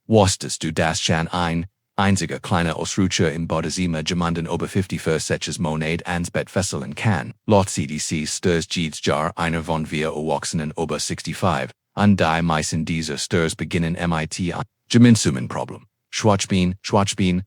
Wusstest du das schon einziger kleiner Ausrutscher im Badezimmer jemanden über 50 Monat ans Bett fesseln kann? Laut CDC Stürze jedes Jahr einer von wir Erwachsenen über 65 an die meisten dieser Stürze beginnen mit an Gemeinsumenproblem. Schwachbein,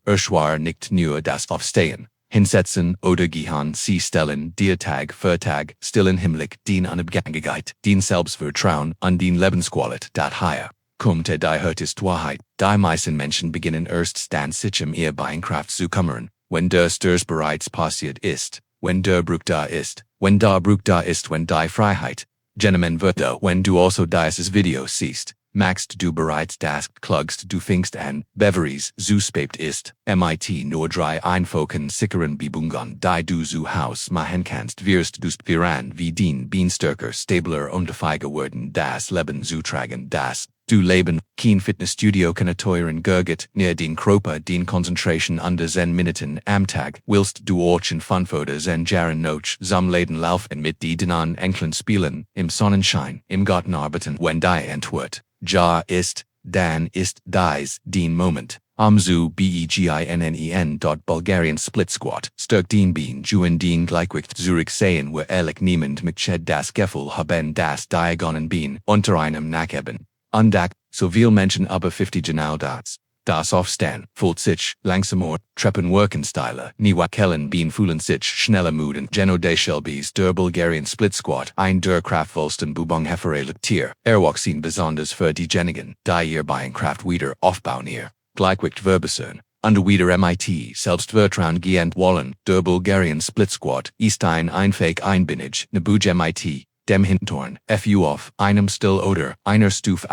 erschwar nicht nur das Aufstehen, Hinsetzen oder Gehen, sie stellen dir Tag für Tag stillen Hinblick den Unabhängigkeit, den Selbstvertrauen und den Lebensqualität daher. Kommt die hörtest Wahrheit, die meisten Menschen beginnen erst dann sich ihr Kraft zu kümmern, wenn der Sturz bereits passiert ist, wenn der Bruch da ist, wenn die Freiheit genommen wird, wenn du also dieses Video siehst, machst du bereits das, klugst du fängst an, beveries zu spät ist, mit nur 3 einfachen sicheren Übungen, die du zu Haus machen kannst, wirst du spüren wie den Bein stärker, stabler und fähiger werden, das Leben zu tragen, das du Leben, kein Fitnessstudio kann teuren Gerget, near den Körper, den Konzentration under 10 Minuten am Tag, willst du orchen 5 oder 10 Jahren noch zum Leben laufen mit die deinen Enkeln spielen, im Sonnenschein, im Garten arbeiten, wenn die Antwort ja ist, dann ist dies den Moment. Zu beginn. Bulgarian Split Squat, stärkt den Bein juen den Gleichgewicht zurücksehen, wo ehrlich niemand mit das Gefühl haben, das Diagonen Bein unter einem Nachheben. Undack, so viel Menschen aber 50 genau das Aufstehen, fühlt sich langsamer, Treppenworkenstyle, Niewakellen Bein fühlen sich schneller müden, Geno de Shelbys der Bulgarian Split Squat, ein der kraftvollsten Übung hervorragend Tier, erwachsen besonders für diejenigen, die ihr Kraft wieder aufbauen ihr Gleichgewicht verbessern, und wieder mit Selbstvertrauen gehen wollen, der Bulgarian Split Squat ist ein einfach einbindig, Nebuj mit dem Hintern, fu auf einem Still oder einer Stufe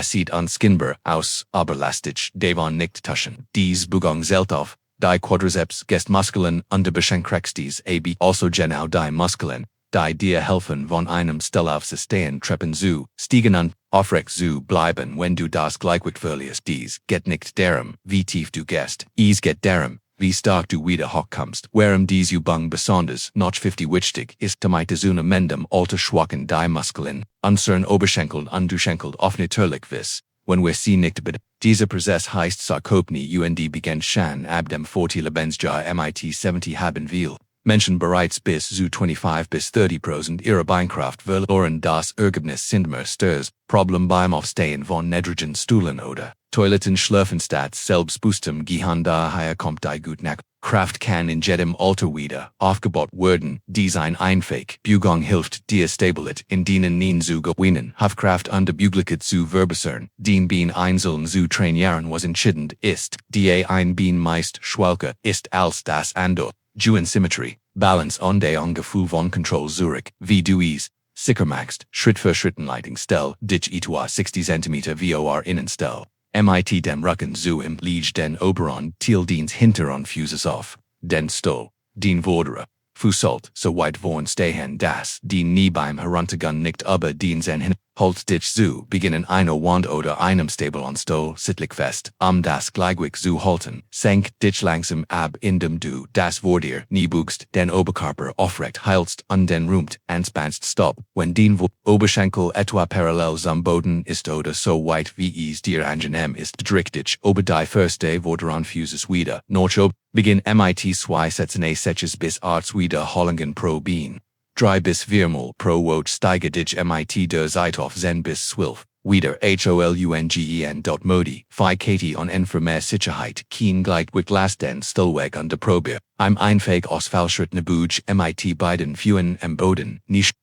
sieht unskinbar aus, aber lastig, devon nicht tuschen. Dies Übung zählt auf die Quadriceps Muskeln und beschränkst ab also genau die Muskeln, die dir helfen von einem Still aufzustehen, Treppen zu stiegen und aufrecht zu bleiben, wenn du das Gleichgewicht verlierst. Dies geht nicht darum, wie tief du gehst, es geht darum, wie stark du wieder hochkommst, warum diese Übung besonders noch 50 wichtig ist, damit es mendem alter schwachen die Muskeln, unseren Oberschenkeln und Unterschenkeln auf natürlich wiss, wenn wir sie nicht bedenken. Dieser Prozess heißt Sarkopnie und beginnt schon ab dem 40 Lebensjahr mit 70 haben will. Menschen bereits bis zu 25 bis 30% ihrer Beinkraft verloren. Das Ergebnis sind mehr Stürze, Problem beim Aufstehen von niedrigen Stühlen oder Toiletten schlafen statt selbstbewusstem Gehen, daher kommt die gut nach. Kraft kann in jedem Alter wieder aufgebaut werden. Dies ein einfach Übung hilft dir Stabilität in denen Nien zu gewinnen, Kraft und Beweglichkeit zu verbessern, den Bein einzeln zu trainieren, was entscheidend ist, die ein Bein meist schwächer ist als das andere. Symmetry, Balance und ein Gefühl von Control zurück, wie du es sicher machst, Schritt für Schritt stell dich etwa 60 cm vor Innenstell. Mit dem Rücken zu im Liege den oberen Teil des hinteren Fußes auf, den Stuhl, den vorderen Fußsolt so weit vorn stehen, dass die Knie beim Heruntergehen nicht über den Sehn hin. Halt dich zu beginnen einer Wand oder einem stabilen Stuhl sittlich fest, das Gleichgewicht zu halten. Senk dich langsam ab, indem du das vor dir nie bugst, den Oberkörper aufrecht hältst und den Rumpf anspannst. Stopp, wenn den Oberschenkel etwa parallel zum Boden ist oder so weit wie es dir angenehm ist, drück dich über die erste vorderen Fußes wieder. Noch beginn mit 2 Sätzen Sätze bis Arts Wiederholungen pro Bein. 3 bis 4 Mal pro Woche steige dich mit der Seite auf 10 bis 12. Wieder HOLUNGEN. Modi, Phi Katie on en für mehr Sicherheit, kein Gleichgewicht lasst den Stillweg und Probe. Einfach Ausfallschritt Nebuj mit beiden Füßen am Boden, nicht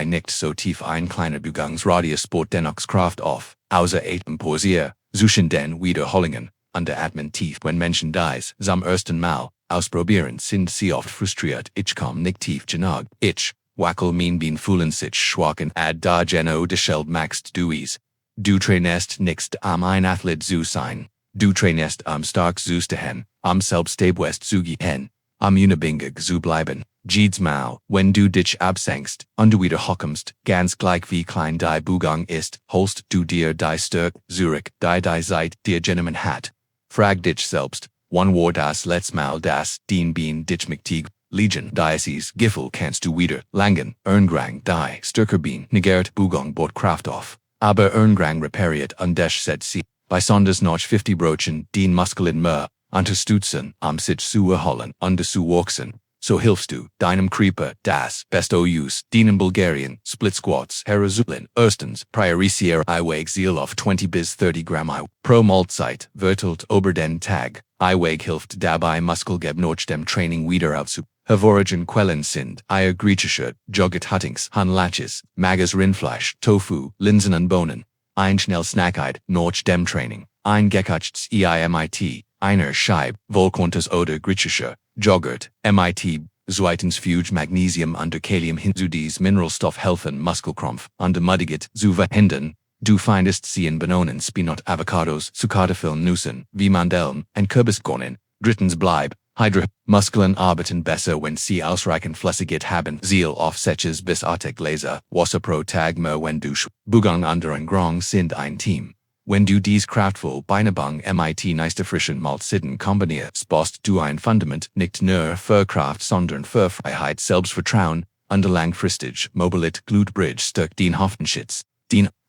nicht so tief ein kleiner Bewegungsradius sport dennoch Kraft auf, außer Atem pausier, zwischen den Wiederholungen, und atmen tief. Wenn Menschen dies zum ersten Mal ausprobieren, sind sie oft frustriert. Ich komm nicht tief genug. Ich wackel mein Bein fühlen sich schwach ad da Geno de Scheld machst du es. Du trainest nicht ein Athlet zu sein. Du trainest stark zu stehen, selbstbewusst zu gehen, unabhängig zu bleiben. Jedes Mal, wenn du dich absenkst und du wieder hochkommst, ganz gleich wie klein die Übung ist, holst du dir die Stärke zurück, die seit dir genommen hat. Frag dich selbst, wann war das letzte Mal, das den Bein dich mächtig Legion dieses Gefühl kannst du wieder langen, Erngrang die stärker Bein negert Übung bot Kraft auf. Aber Erngrang repariert und dich setzt sie Besonders noch 50 Brochen, den Muskeln mehr, unterstützen, sich zu erholen, zu wachsen. So hilfst du deinem Körper, das beste Use, dienen Bulgarian Split Squats, Herazulen, erstens, priorisiere Iweg Ziel auf 20 bis 30 Gramm pro Mahlzeit, vertelt über den Tag. Iweg hilft dabei Muskelgeb nach dem Training wieder aufzu. Hervorragen Quellen sind Eier griechische, Joghurt-Huttings, Hanlaches, Mages Rindfleisch, Tofu, Linsen und Bohnen. Ein Schnellsnackheit, nach dem Training. Ein gekachtes EIMIT, einer Scheib, Wohlkontes oder griechischer, Joghurt, MIT, zweitens Fuge Magnesium und Kalium hinzu dies Mineralstoff helfen Muskelkrampf und Muddiget zu verhindern. Du findest sie in Bananen, Spinat, Avocados, Zuckerfilm, Nüssen, wie Mandeln, und Kürbiskornen. Drittens bleib, Hydra, Muskeln arbeiten besser, wenn sie ausreichend Flüssigkeit haben. Ziel auf Seches bis artig Laser, Wasser pro Tag mehr wenn du Bugang anderen Grong sind ein Team. Wenn du dies kraftvoll Beinübungen mit nächster frischen Mahlzeiten kombinierst, baust du ein Fundament, nicht nur für Kraft, sondern für Freiheit, Selbstvertrauen, und langfristig Mobilität. Glute Bridges stärkt den Hoftenschutz.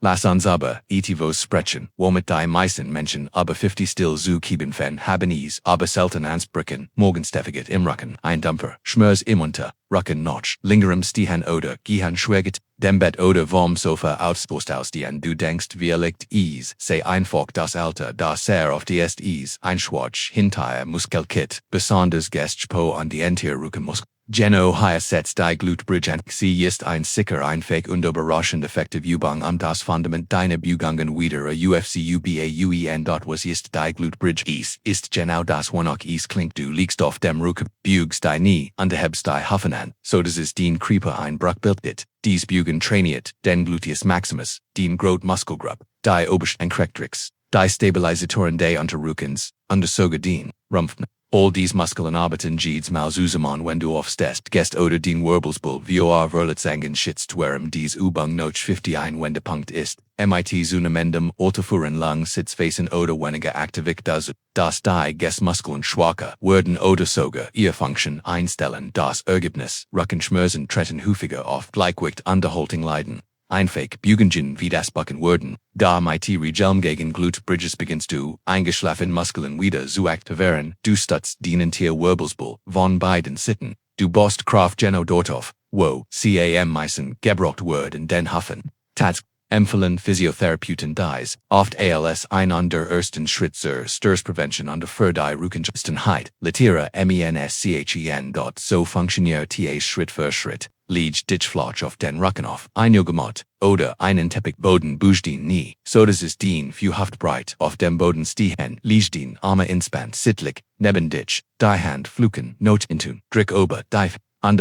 Lass uns aber etwas sprechen, womit die meisten Menschen aber 50 still zu kieben haben es, aber selten ansprechen, morgensteffiget im Rücken, ein Dampfer, Schmerz im Unter, Rücken noch, längerem Stehen oder Gehen schwäget, dem Bett oder vom Sofa ausstehen du denkst liegt es, sei einfach das Alter, das sehr oft ist es, ein Schwach, hinterher Muskelkit, besonders Gestpo an die Entierrückenmuskel. Geno higher sets die Glute Bridge and sie ist ein sicher einfach und überraschend effektiv Übung das Fundament deiner Übungen wieder UFC UBAUEN. Was ist die Glute Bridge? Es ist genau das wonach es klingt. Du liegst auf dem Rücken, bügst die Knie, hebst die Hufen an, so dass es den Körper ein Bruch bildet. Dies Bügen trainiert den Gluteus Maximus, den Grotmuskelgruppe, die oberst Enkrektrix, die Stabilisatoren des Unterrückens, sogar den Rumpfen. All dies Muskeln arbeiten jedes Mal zusammen, wenn du aufstehst, gest oder den Wirbelsbull, vor Verletzungen schützt, warum dies Übung noch 50 ein Wendepunkt ist. Mit zunehmendem Alterfuhren lang Sitzphasen oder weniger aktivik dass die Gestmuskeln schwacher werden oder sogar ihr Funktion einstellen. Das Ergebnis, Rückenschmerzen treten häufiger auf, Gleichgewicht Unterhaltung leiden. Einfach Bügungen wie das Bucken werden, da mit Regeln gegen Glute Bridges beginnst du, eingeschlafen Muskeln wieder zu aktivieren, du stutzt den Wirbelsbull von beiden Seiten, du baust Kraft genau dort auf, wo cam meisten gebraucht werden den Hufen. Tats, empfehlen Physiotherapeuten dies, oft als ein ersten Schritt zur Sturzprävention und für die Rückengestenheit, Litera menschen. So funktioniert es Schritt für Schritt. Liegt dich flach auf den Rücken auf, Gemot, oder einen Teppichboden bucht nie, so dass es den für Hüftbreit auf dem Boden stehen, liegt den Arme inspannt sittlich, neben dich, die Hand fluchen, not intun, drick ober,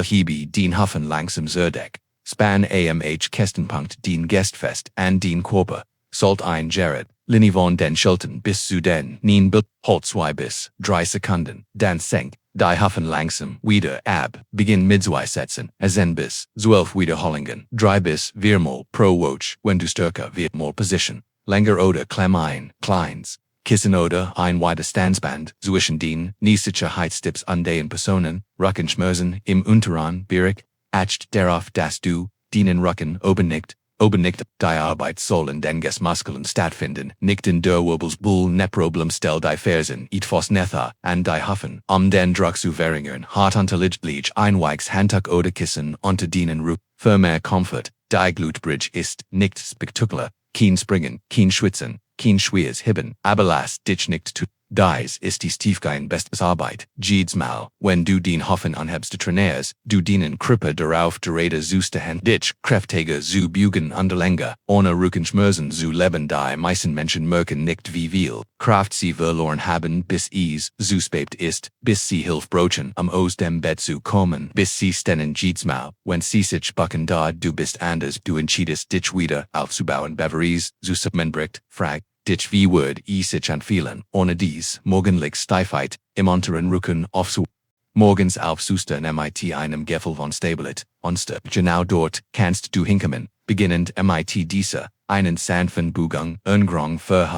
hebe den Hufen langsam zurdeck, span Kästenpunkt den Gestfest an den Körper, sollt ein Gerät, Linie von den Schultern bis zu den Knien Bild, halt 2 bis 3 Sekunden, dann senkt, die Hufen langsam wieder ab, beginn mit 2 Sätzen, bis 12 Wiederholungen, 3 bis 4 Mal pro Woche, wenn du stärker wird more Position, länger oder klemm ein, kleins, Kissen oder ein Widerstandsband, zwischen den Sicherheitstipps an den Personen, Rückenschmerzen im Unterarm, Bierig, acht darauf, dass du, den Rücken oben nicht, die Arbeit soll in den Gestmuskeln stattfinden, nicht in der Wirbelsbull ne Problem stell die Fersen etwas nether an die Hufen, den Druck zu verringern, hart unterliegt ein weiches Handtuch oder Kissen unter den Rücken, für mehr Comfort, die Glute Bridge ist nicht spektakulär, kein Springen, kein Schwitzen, kein schweres Heben, aber lass dich nicht tun. Dies ist die tiefgehend bestes Arbeit, jedes Mal, wenn du den Hufen anhebst trainierst, du den Körper darauf Rede zuzuhören, dich kräftiger zu bügen und länger, ohne Rückenschmerzen zu leben. Die meisten Menschen merken nicht wie viel Kraft sie verloren haben, bis es zu spät ist, bis sie Hilfe brauchen, aus dem Bett zu kommen, bis sie stehen jedes Mal, wenn sie sich bucken da du bist anders, du entschiedest dich wieder aufzubauen, Beveries, zu submenbricht, frag. Dich wie würde sich anfühlen, ohne dies, morgendlich Steifheit, im unteren Rücken aufzu. Morgens aufzustehen mit einem Gefühl von Stabilität, genau dort kannst du hinkommen, beginnend mit Diese, einen sanften Bugung, Grong für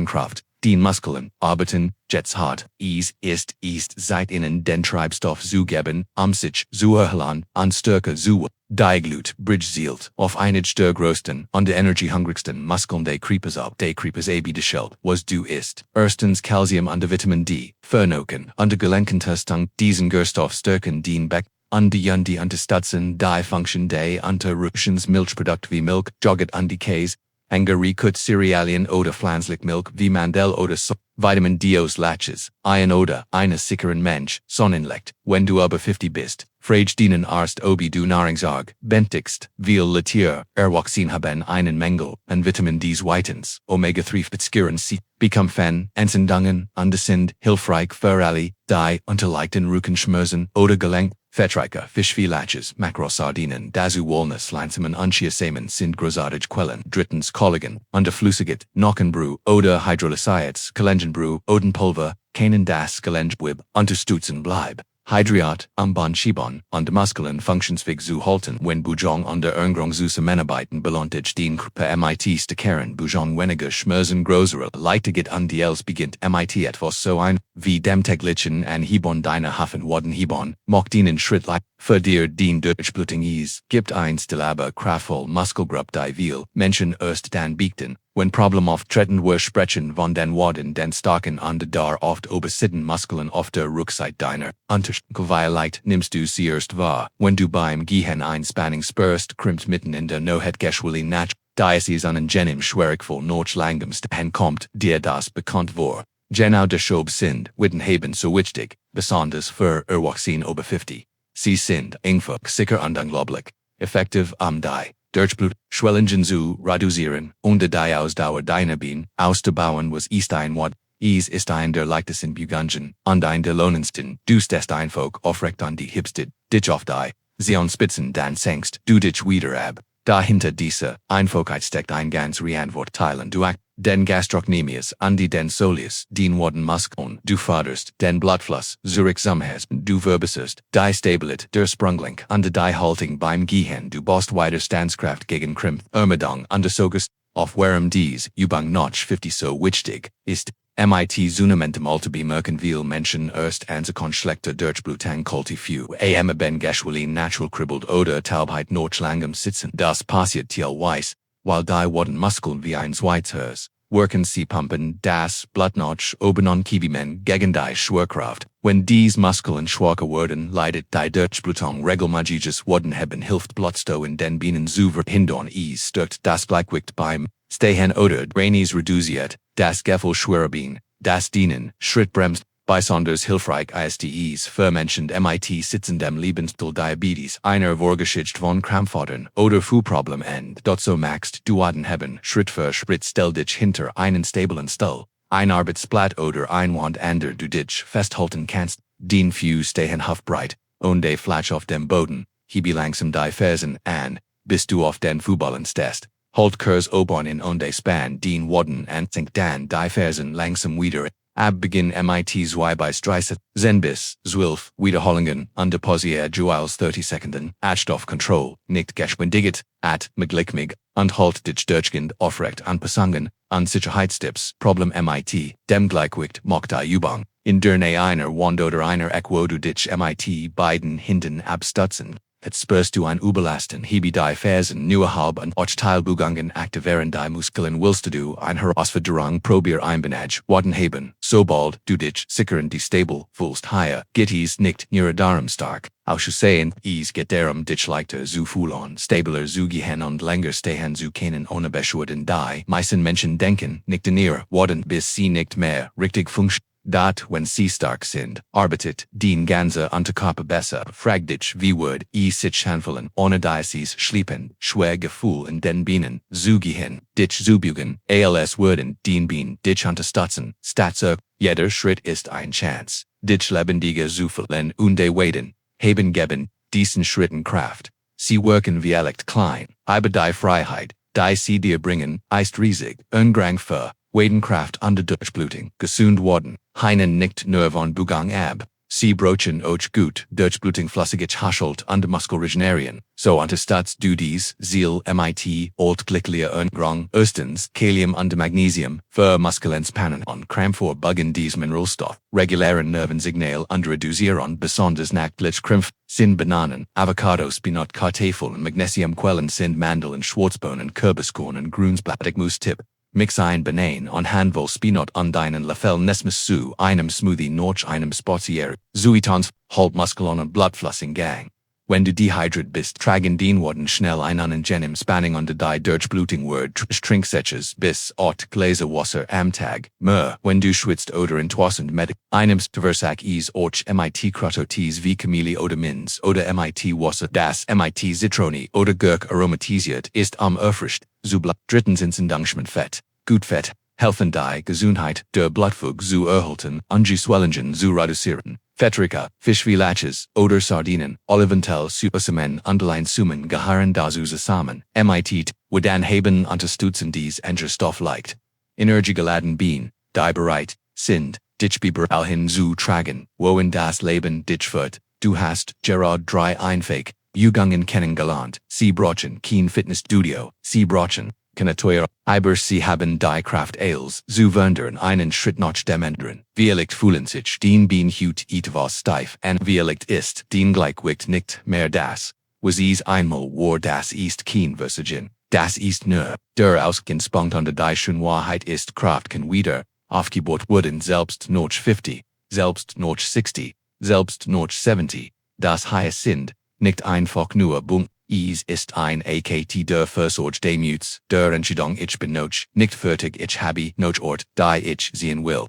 Kraft. den Muskeln, arbeiten, jetzt hart, ist seit ihnen den Treibstoff zu geben, sich zu erhöhen, an Stärke zu, die Glute Bridges zielt, auf einige der größten und energiehungrigsten Muskeln des Creepers abgestellt, was du isst. Erstens Calcium und Vitamin D, vernoken, und Gelenkentastung, diesen Stoffstärken den Beck, und die unterstützen die Funktion des Unterrückens wie Milch, Joghurt und Käse, Angerikut Cerealien oder pflanzlich Milch wie Mandel oder so, Vitamin D aus Latches, Iron oder eines sicheren Mensch, Sonnenlicht, wenn du über 50 bist, frage dienen Arzt ob du Nahrungsarg, bentigst, viel Litier, Erwachsen haben einen Mängel, an Vitamin D zweitens, Omega-3 Fettsäuren C, become Fan, Entzündungen, und sind hilfreich für alle, die unterleichten Rückenschmerzen oder Gelenk, fettreiche Fischfiletches, Makrosardinen, dazu Walnuss, Leinsamen und Chiasamen sind großartige Quellen. Drittens Collagen, Unterflüssigkeit, Knochenbrühe oder Hydrolysiates, Collagenbrühe, Odenpulver, keinen das Gelängebwib, unterstützen bleib. Hydriat, Schiebon, und Muskeln funktionsfähig zu halten, wenn Bujong unter Ergrung zusammenarbeiten belohnt den Körper MIT stärkeren Bujong weniger Schmerzen größere Leichtigkeit und diels beginnt MIT etwas so ein, wie dem täglichen Anhebung deiner Wadenheben, macht ihnen Schritt leicht, für dir den Durchblutung gibt ein stillaber kraftvoll Muskelgruppe die viel Menschen erst dann bieten, wenn Problem auftreten wir sprechen von den Waden den starken und dar oft obersitten Muskeln auf der Rückseite deiner Unterschenkel nimmst du sie erst wahr, wenn du beim Gehen ein Spanning spürst, krimmt mitten in der Nohet geschwuli nach, da es an jenem schwierigvoll noch langsamst kommt, dir das bekannt war. Genau deshalb sind Wadenheben so wichtig, besonders für Erwachsene über 50. Sie sind einfach sicher und unglaublich effektiv die Durchblut, Schwellungen zu reduzieren, und die Ausdauer deiner Beine auszubauen was ist ein Wad, ist ein der leichtesten Übungen, und ein der lohnendsten, du stehst einfach aufrecht an die Hipste, dich auf die, sie an Spitzen dann senkst, du dich wieder ab. Dahinter diese Einfachheit steckt ein ganz Antwortteilen du den Gastrocnemius und die den Soleus, den Waden Muskeln, du förderst den Blutfluss, zurücksamhest, du verbesserst, die Stabilität der Sprunggelenk und die Haltung beim Gehen, du baust Widerstandskraft gegen Krämpfe, Ermüdung und Sogest, auf warum dies Übung noch 50 so wichtig ist. MIT zunehmendem Alter bemerken viel Menschen erst an schlechter Durchblutung kultivieren ben geschwuli natural kribbelt oder Taubheit noch langem sitzen. Das passiert teilweise, weil die Wadenmuskeln wie ein Zweiters, worken sie pumpen das Blut noch oben Kibimen gegen die Schwerkraft. Wenn dies Muskeln schwacher werden, leidet die Durchblutung regelmäßiges Wadenheben hilft Blutstau in den Beinen zu verhindern stärkt das Gleichgewicht beim Stehen oder Drainis reduziert, das Gefühl schwerer Beine, das Dienen, Schritt bremst, besonders hilfreich ist für Menschen MIT sitzendem Lebensstil Diabetes, einer Vorgeschichte von Krampfadern oder Fußproblemen dazu machst du Wadenheben, Schritt für Schritt stell dich hinter einen stablen Stuhl, ein Arbeitsblatt oder ein Wand an der du dich festhalten kannst, den Fuß stehen hüftbreit, und der Flatsch auf dem Boden, hebe langsam die Fersen an, bis du auf den Fußballen stehst. Halt Kurs oben in und span den Waden und sink dann die Fersen langsam wieder. Ab Beginn MIT 2 bis 30, bis 12 Wiederholungen und Deposier Juals 30 Sekunden, Stoffkontroll, nicht Geschwindigkeit, Gleichmig, und halt dich durchgehend aufrecht anpassen, und Sicherheitstipps, Problem MIT, dem Gleichgewicht macht die Übung, in der Nähe einer Wand oder einer Ecke du dich MIT beiden Händen abstützen. Jetzt spürst du ein Überlasten, hebe die Fersen nur halb und Teilbewegungen aktivieren die Muskeln willst du ein Herausforderung probier einbenach Wadenheben, sobald du dich sicher und stable fühlst higher, geht es nicht nur darum stark, auszusehen, es geht darum dich leichter zu fühlen, stabler zu gehen und länger stehen zu können ohne Beschwerden die meisten Menschen denken, nicht in ihr Waden bis sie nicht mehr richtig funktionieren. Wenn sie stark sind, arbeitet den ganze Unterkörper besser. Frag dich, wie wird sich anfühlen, ohne dieses Schleppen, schwer Gefühl in den Beinen, zu gehen, dich zu bügen, als würden den Beinen dich unterstützen, statt jeder Schritt ist ein Chance, dich lebendiger zu fühlen und die Waden, heben geben, diesen Schritten Kraft. Sie wirken wie echt klein, aber die Freiheit, die sie dir bringen, ist riesig, ungrang für Wadenkraft und Durchblutung, gesund worden, heinen nicht nur von Bewegung ab, Sie brochen och gut, Durchblutung flüssig Haschelt under Muskelregenerien, so unterstützt du dies, Ziel mit, alt glicklicher Erngrong, erstens, Kalium under Magnesium, für Muskelenspannen on Krampf Buggen dies Mineralstoff, regulären Nervensignal under Reduzieren besonders nach Blitzkrampf, sind Bananen, Avocado Spinat Kartoffeln und Magnesiumquellen sind Mandeln Schwarzbohnen Kürbiskorn und Grünsblattig Moostip. Mix ein Beine on Handvoll Spinat und deinen Lafell Nesmus zu einem Smoothie noch einem Sportier, Zuitons, halt Muskeln und Blutfluss in Gang. Wenn du dehydriert bist, tragen den Worten schnell ein an Genem Spanning unter die Durchblutung Word Trinksetches bis 8 Gläser Wasser am Tag, wenn du schwitzt oder entwassend mit einem Versack is och mit Krototes wie Kamele oder Minz oder mit Wasser das mit Zitrone oder Gurk aromatisiert ist am erfrischt, zu drittens Entzündungsmittel Fett, Gutfett, helfen die Gesundheit der Blutfug zu erhalten und die Swellungen zu reduzieren. Fettrika, Fischfilaches oder Sardinen, Oliventel Supersemen underline Sumen gehören dazu zusammen, mit, Wadenheben unterstützen dies Stoff leicht. Energiegeladen Beine, die bereit sind, dich überall hin zu tragen, wo in das Leben dich führt. Du hast gerade 3 Einfähig, Übungen kennengelernt, sie brauchen kein Fitnessstudio, sie brauchen keine teure, aber sie haben die Kraft als zu verändern einen Schritt nach dem anderen. Vielleicht fühlen sich den Beinhut etwas steif an, vielleicht ist den Gleichgewicht nicht mehr das, was es einmal war, das ist kein Versagen, das ist nur der Ausgangspunkt unter die schöne Wahrheit ist Kraft kann wieder aufgebaut werden selbst nach 50, selbst nach 60, selbst nach 70, das heißt sind nicht einfach nur Punkt. Es ist ein AKT der Versorg Demüts, der Entscheidung ich bin noch nicht fertig ich habe noch Ort, die ich sehen will.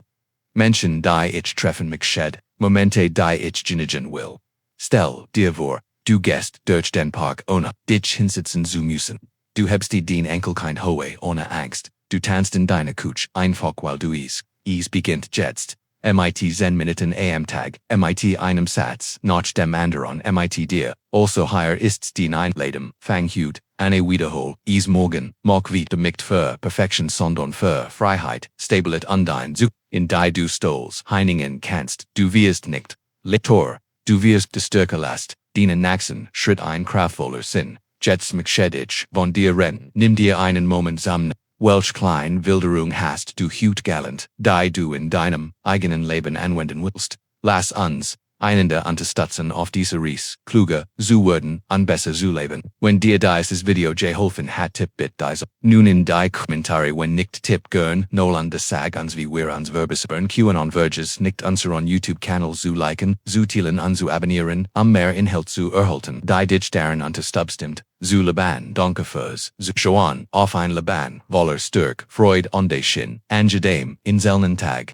Menschen die ich treffen mich shed, Momente die ich genießen will. Stell dir vor, du gehst durch den Park ohne dich hinsitzen zu müssen. Du hebst den Enkel kein Hohe ohne Angst, du tanzt in deiner Couch einfach weil du es beginnt jetzt. Mit 10 Minuten am Tag, mit einem Satz, nach dem anderen, mit dir, also hier ist den Einleben, fang hut, eine Wiederhol, es morgen, mach wieder nicht für Perfektion sondern für Freiheit, Stabilität und dein Zug, in die du stolz, heiningen kannst, du wirst nicht, Lektor, du wirst die Stärke last, den nächsten Schritt ein kraftvoller Sinn, jetzt mich schädig, von dir rennen, nimm dir einen Moment zusammen. Welch klein Wilderung hast du hut galant, die du in deinem eigenen Leben anwenden willst. Lass uns einander unterstützen auf diese Reise, kluger zu werden und besser zu leben. Wenn dir dieses Video geholfen hat, tipp bitte diese. Nun in die Kommentare wenn nicht tipp gern, nolan de sag uns wie wir uns verbessern und verges nicht unseren YouTube-Kanal zu liken, zu teilen und zu abonnieren, mehr Inhalt zu erhalten, die dich darin unterstützt. Zu Leben, danke fürs Zuschauen, auf ein Leben, voller Stärke, Freude und Sinn, angenehm, in selnen Tag.